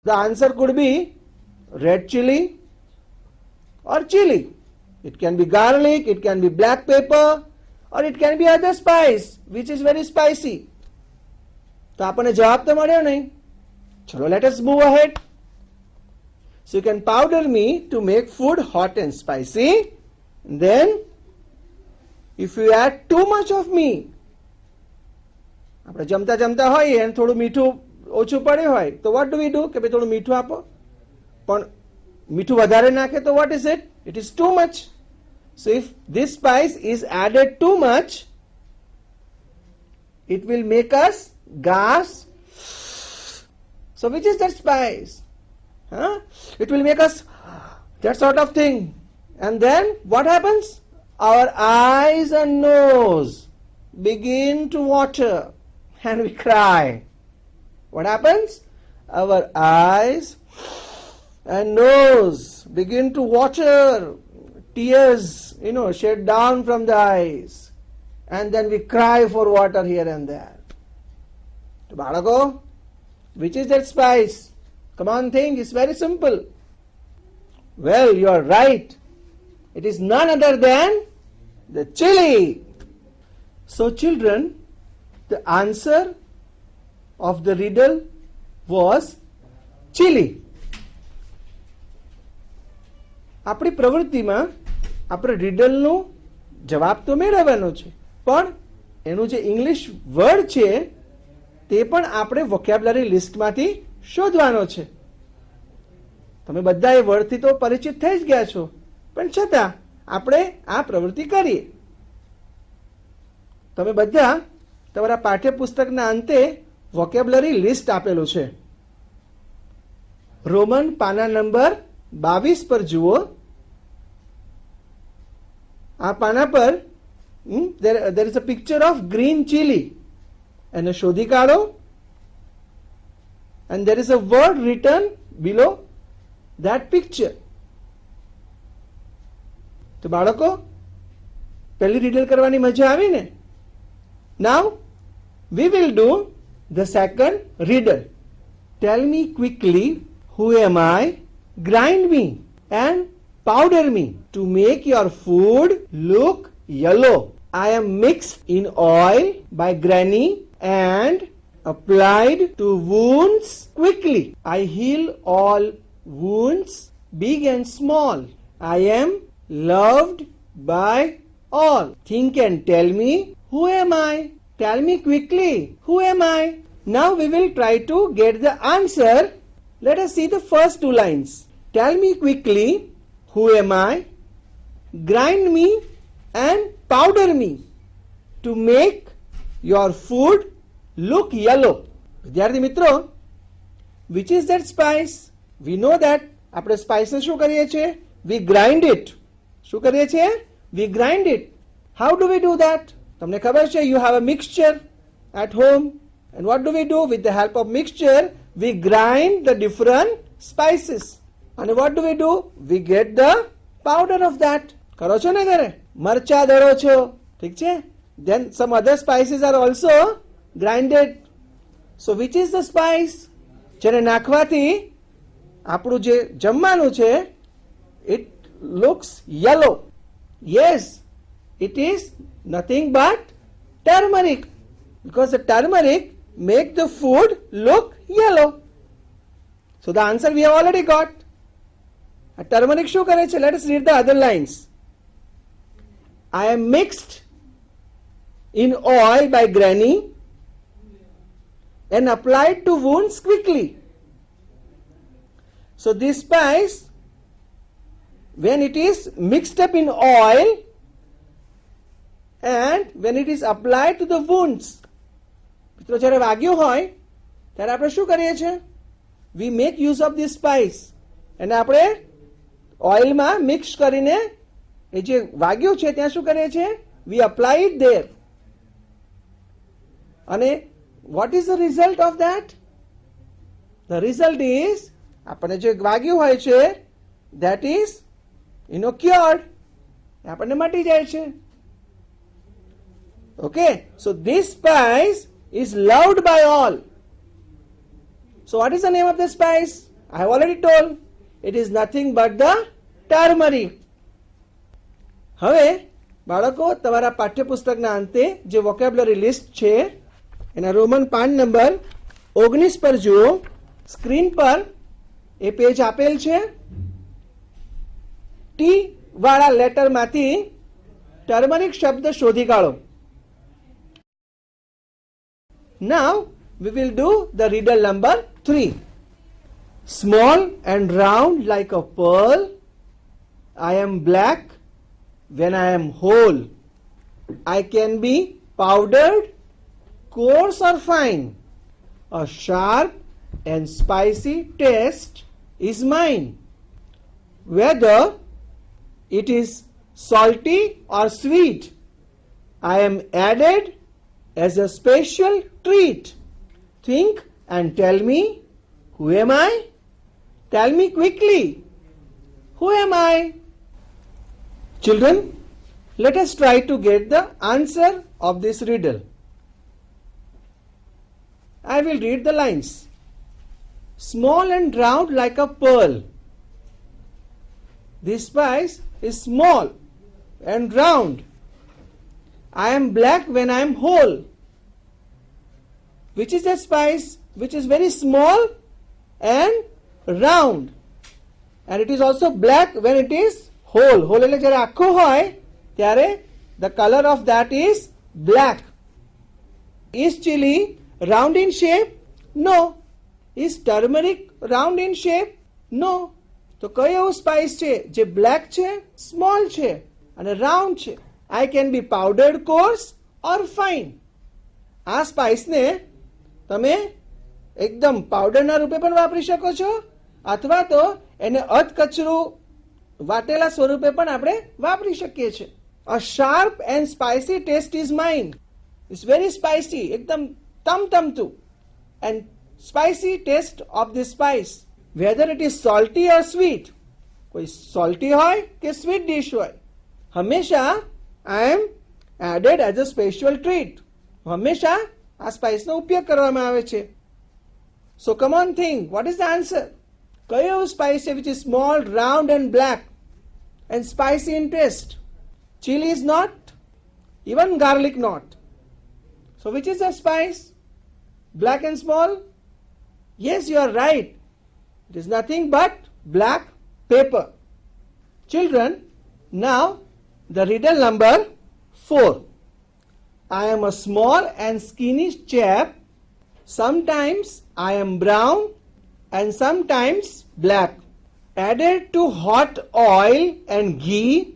The answer could be red chili or chili. It can be garlic, it can be black pepper, or it can be other spice which is very spicy. તો આપણને જવાબ તો મળ્યો નહીં. ચલો, let us move ahead. So you can powder me to make food hot and spicy. Then if you add too much of me, આપણે જમતા જમતા હોઈએ અને થોડું મીઠું ઓછું પડ્યું હોય તો what do we do? કે ભાઈ થોડું મીઠું આપો. પણ મીઠું વધારે નાખે તો what is it? It is too much. So if this spice is added too much, it will make us gasp. So which is that spice? It will make us that sort of thing. And then what happens? Our eyes and nose begin to water and we cry. What happens? Our eyes and nose begin to water. Tears, shed down from the eyes. And then we cry for water here and there. So, balako, which is that spice? Come on, think. It's very simple. Well, you are right. It is none other than the chili. So, children, the answer of the riddle was chili. આપણી પ્રવૃત્તિમાં આપણે રિડલનો જવાબ તો મેળવવાનો છે, પણ એનું જે ઇંગ્લિશ વર્ડ છે તે પણ આપણે વોકેબ્યુલરી લિસ્ટમાંથી શોધવાનો છે. તમે બધા એ વર્ડથી તો પરિચિત થઈ જ ગયા છો, પણ છતાં આપણે આ પ્રવૃત્તિ કરીએ. તમે બધા તમારા પાઠ્યપુસ્તકના અંતે વોકેબ્યુલરી લિસ્ટ આપેલું છે. રોમન પાના નંબર 22 પર જુઓ. આ પાના પર there is a picture of green chili and શોધી કાઢો, and there is a word written below that picture. તો બાળકો, પહેલી રીડલ કરવાની મજા આવી ને? Now we will do the second riddle. Tell me quickly, who am I? Grind me and powder me to make your food look yellow. I am mixed in oil by Granny and applied to wounds quickly. I heal all wounds, big and small. I am loved by all. Think and tell me, who am I? Tell me quickly, who am I? Now we will try to get the answer. Let us see the first two lines. Tell me quickly, who am I? Grind me and powder me to make your food look yellow. વિદ્યાર્થી મિત્રો, which is that spice? We know that આપણે spice ને શું કરીએ છીએ? We grind it. શું કરીએ છીએ? We grind it. How do we do that? તમને ખબર છે, you have a mixture at home, and what do we do? With the help of mixture, we grind the different spices. And what do we do? We get the powder of that. કરો છો ને ઘરે? મરચા દળો છો, ઠીક છે? Then some other spices are also grinded. So which is the spice? જેને નાખવાથી આપણું જે જમવાનું છે, it looks yellow. Yes, it is nothing but turmeric, because the turmeric make the food look yellow. So the answer we have already got. A turmeric શું કરે છે? Let us read the other lines. I am mixed in oil by Granny and applied to wounds quickly. So this spice, when it is mixed up in oil and when it is applied to the wounds, મિત્રો જ્યારે વાગ્યું હોય ત્યારે આપણે શું કરીએ છીએ? We make use of this spice. અને આપણે ઓઇલમાં મિક્સ કરીને એ જે વાગ્યું છે ત્યાં શું કરીએ છીએ? We apply it there. અને what is the result of that? The result is આપણને જે વાગ્યું હોય છે, that is cured. આપણને મટી જાય છે. Okay, so this spice is loved by all. So what is the name of the spice? I have already told. It is nothing but the turmeric. હવે બાળકો તમારા પાઠ્યપુસ્તકના અંતે જે વોકેબ્યુલરી લિસ્ટ છે એના રોમન 5 નંબર 19 પર જુઓ. સ્ક્રીન પર એ પેજ આપેલ છે. ટી વાળા લેટરમાંથી ટર્મરિક શબ્દ શોધી કાઢો. Now we will do the riddle number 3. Small and round like a pearl, I am black when I am whole. I can be powdered, coarse or fine. A sharp and spicy taste is mine. Whether it is salty or sweet, I am added as a special treat. Think and tell me, who am I? Tell me quickly, who am I? Children, let us try to get the answer of this riddle. I will read the lines. Small and round like a pearl. This spice is small and round. I am black when I am whole. Which is a spice which is very small and round, and it is also black when it is whole. Whole એટલે જ્યારે આખો હોય ત્યારે the color of that is black. Is chili round in shape? No. Is turmeric round in shape? No. તો કયો એવું spice છે જે બ્લેક છે, સ્મોલ છે અને રાઉન્ડ છે? I can be powdered, coarse or fine. આ સ્પાઇસને તમે એકદમ પાવડરના રૂપે પણ વાપરી શકો છો અથવા તો એને અધકચરું વાટેલા સ્વરૂપે પણ આપણે વાપરી શકીએ છીએ. A sharp and spicy taste is mine. It's very spicy, એકદમ તમતમતું and spicy taste of this spice. Whether it is salty or sweet, કોઈ salty હોય કે sweet dish હોય, હંમેશા I am added as a special treat. હંમેશા આ સ્પાઇસનો ઉપયોગ કરવામાં આવે છે. So come on, think, what is the answer? કયો સ્પાઇસ છે which is small, round and black and spicy in taste? Chili is not, even garlic not. So which is the spice? Black and small? Yes, you are right. It is nothing but black pepper. Children, now the riddle number 4. I am a small and skinny chap. Sometimes I am brown and sometimes black. Added to hot oil and ghee,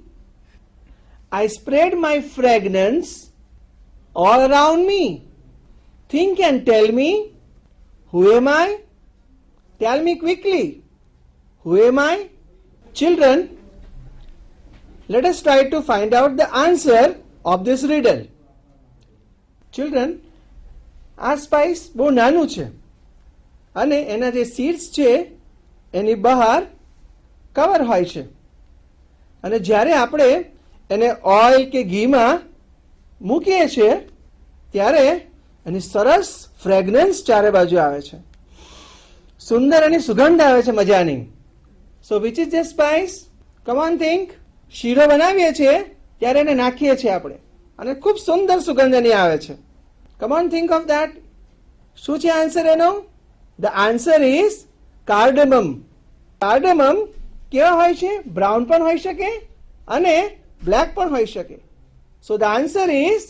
I spread my fragrance all around me. Think and tell me, who am I? Tell me quickly, who am I? Children, let us try to find out the answer of this riddle. Children, આ spice બહુ નાનું છે અને એના જે seeds છે એની બહાર cover હોય છે અને જ્યારે આપણે એને ઓઇલ કે ઘીમાં મૂકીએ છીએ ત્યારે એની સરસ ફ્રેગ્રન્સ ચારે બાજુ આવે છે, સુંદર એની સુગંધ આવે છે મજાની. So which is the spice? Come on think. શીરો બનાવીએ છીએ ત્યારે એને નાખીએ છીએ આપણે અને ખૂબ સુંદર સુગંધ એની આવે છે. Come on, think of that. શું છે આન્સર એનો? The answer is cardamom. Cardamom કેવા હોય છે? બ્રાઉન પણ હોઈ શકે અને બ્લેક પણ હોઈ શકે. So the answer is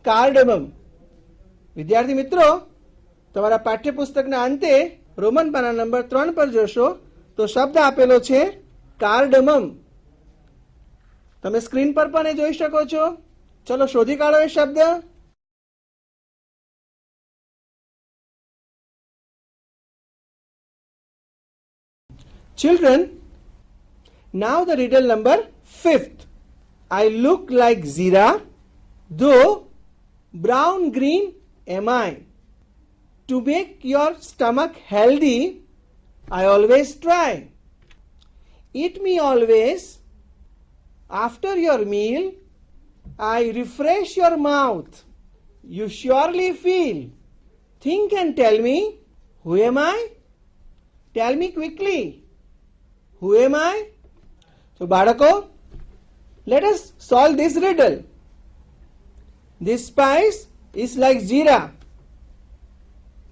cardamom. વિદ્યાર્થી મિત્રો, તમારા પાઠ્યપુસ્તકના અંતે રોમન પાના નંબર 3 પર જોશો તો શબ્દ આપેલો છે કાર્ડમમ. તમે સ્ક્રીન પર પણ એ જોઈ શકો છો. ચલો શોધી કાઢો એ શબ્દ. Children, now the riddle number 5th. I look like Zira, though brown green am I. To make your stomach healthy, I always try. Eat me always. After your meal, I refresh your mouth. You surely feel. Think and tell me, who am I? Tell me quickly. Who am I? So બાળકો, let us solve this riddle. This spice is like jeera.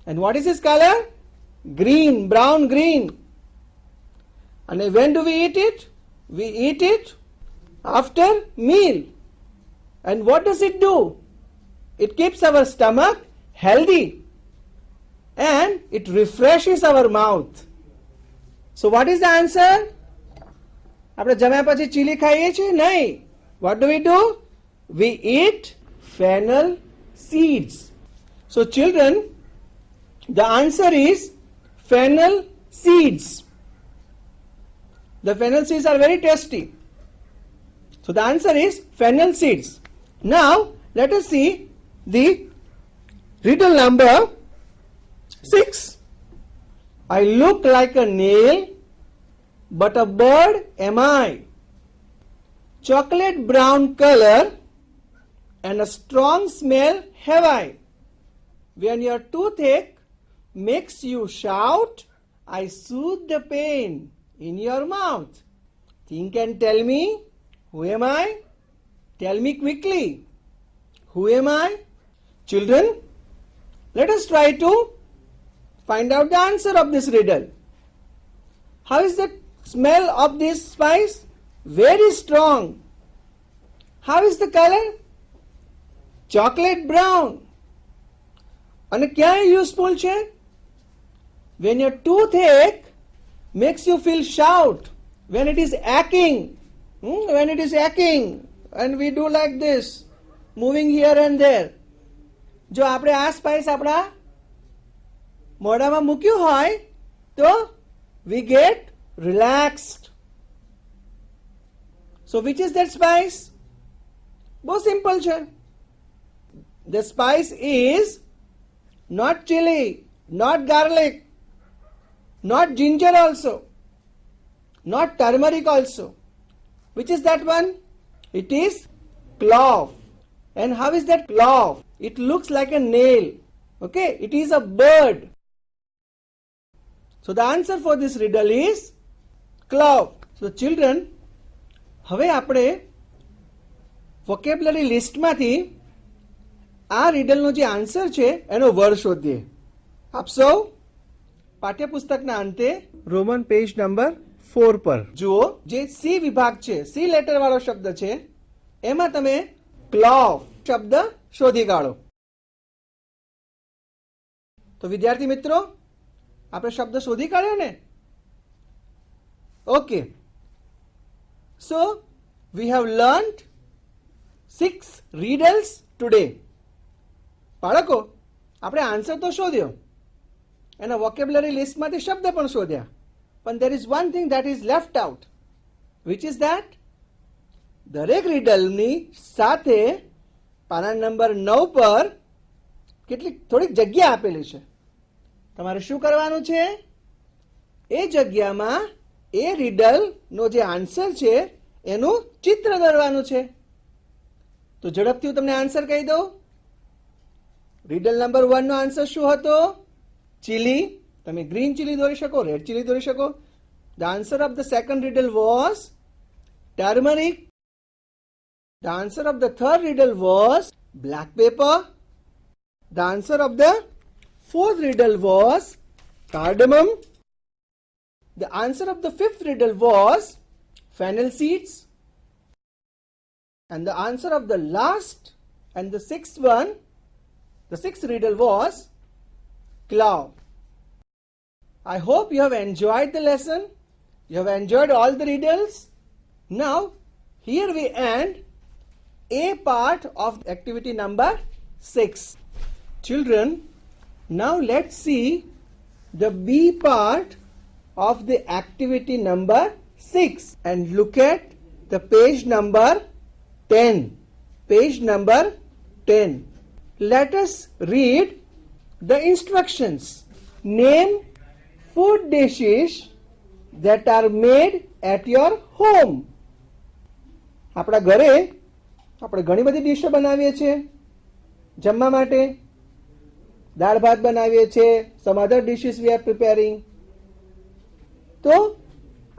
And what is its color? Green, brown green. And when do we eat it? We eat it after meal. And what does it do? It keeps our stomach healthy and it refreshes our mouth. So what is the answer? આપણે જમ્યા પછી chilli ખાઈએ છીએ? નહીં. What do we do? We eat fennel seeds. So children, the answer is fennel seeds. The fennel seeds are very tasty. So the answer is fennel seeds. Now let us see the riddle number 6. I look like a nail, but a bird am I. Chocolate brown color and a strong smell have I. When your toothache makes you shout, I soothe the pain in your mouth. Think and tell me, who am I? Tell me quickly. Who am I? Children, let us try to find out the answer of this riddle. How is the smell of this spice? Very strong. How is the color? Chocolate brown. And kya useful che? When your toothache makes you feel shout, when it is aching, when it is aching, and we do like this, moving here and there. જો આપણે આ spice આપણા મોઢામાં મૂક્યું હોય તો we get relaxed. So which is that spice? બહુ simple છે. The spice is not chili, not garlic, not ginger also, not turmeric also. Which is that one? It is clove. And how is that clove? It looks like a nail. Okay, it is a bird. So the answer for this riddle is clove. So children, હવે આપણે vocabulary list માંથી આ riddle નો જે answer છે એનો word શોધીએ. આપ સૌ પાઠ્યપુસ્તકના અંતે રોમન પેજ નંબર 4 પર જુઓ. જે સી વિભાગ છે, સી લેટર વાળો શબ્દ છે, એમાં તમે ક્લોવ શબ્દ શોધી કાઢો. તો વિદ્યાર્થી મિત્રો, આપણે શબ્દ શોધી કાઢ્યો ને? Okay. So we have learned 6 riddles today. બાળકો, આપણે આન્સર તો શોધ્યો, એના વોકેબ્યુલરી લિસ્ટમાંથી શબ્દ પણ શોધ્યા, પણ there is one thing that is left out. Which is that? દરેક riddleની સાથે પાના નંબર 9 પર કેટલીક થોડીક જગ્યા આપેલી છે. તમારે શું કરવાનું છે? એ જગ્યામાં એ riddleનો જે આન્સર છે એનું ચિત્ર દોરવાનું છે. તો ઝડપથી હું તમને આન્સર કહી દઉં. riddle નંબર 1 નો આન્સર શું હતો? ચીલી. તમે ગ્રીન ચીલી દોરી શકો, રેડ ચીલી દોરી શકો. The answer of the second riddle was turmeric. The answer of the third riddle was black pepper. The answer of the fourth riddle was cardamom. The answer of the fifth riddle was fennel seeds. And the answer of the last and the sixth one, the sixth riddle was clove. I hope you have enjoyed the lesson. You have enjoyed all the riddles. Now, here we end A part of activity number 6. Children, now let's see the B part of the activity number 6 and look at the page number 10. Page number 10. Let us read the instructions. Name food dishes that are made at your home. આપણા ઘરે આપણે ઘણી બધી ડીશો બનાવીએ છીએ જમવા માટે. દાળ ભાત બનાવીએ છીએ. Some other dishes we are preparing. તો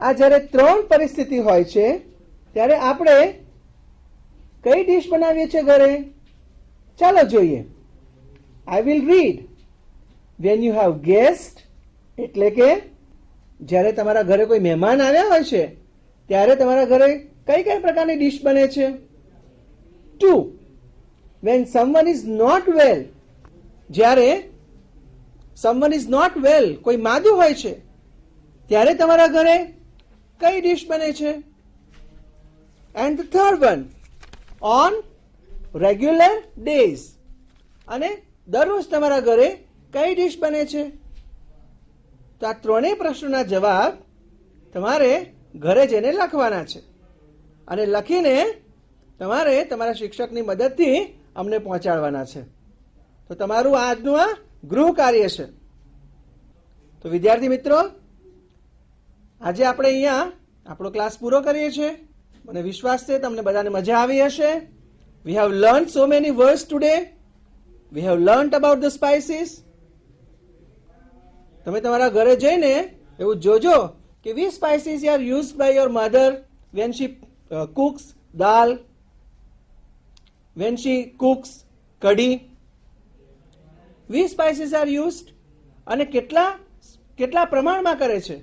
આ જ્યારે 3 પરિસ્થિતિ હોય છે ત્યારે આપણે કઈ ડીશ બનાવીએ છીએ ઘરે? ચાલો જોઈએ. I will read. When you have guest, એટલે કે જ્યારે તમારા ઘરે કોઈ મહેમાન આવ્યા હોય છે ત્યારે તમારા ઘરે કઈ કઈ પ્રકારની ડીશ બને છે? 2. When someone is not well, જ્યારે સમવન ઇઝ નોટ વેલ, કોઈ માદું હોય છે ત્યારે તમારા ઘરે કઈ ડીશ બને છે? And the third one, on regular days, અને દરરોજ તમારા ઘરે કઈ ડીશ બને છે? તો આ ત્રણેય પ્રશ્નોના જવાબ તમારે ઘરે જઈને લખવાના છે અને લખીને તમારે તમારા શિક્ષકની મદદથી અમને પહોંચાડવાના છે. તો તમારું આજનું આ ગૃહ કાર્ય છે. તો વિદ્યાર્થી મિત્રો, આજે આપણે અહીંયા આપણો ક્લાસ પૂરો કરીએ છીએ. મને વિશ્વાસ છે તમને બધાને મજા આવી હશે. We have learned so many words today. We have learned about the spices. તમે તમારા ઘરે જઈને એવું જોજો કે which spices are used by your mother when she cooks dal, when she cooks kadhi. which spices are used અને કેટલા પ્રમાણમાં કરે છે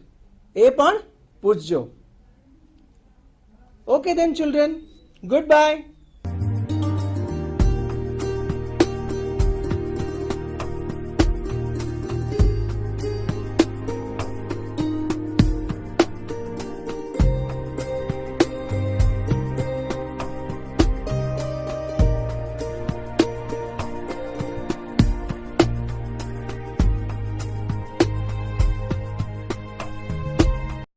એ પણ પૂછજો. Okay then children, goodbye.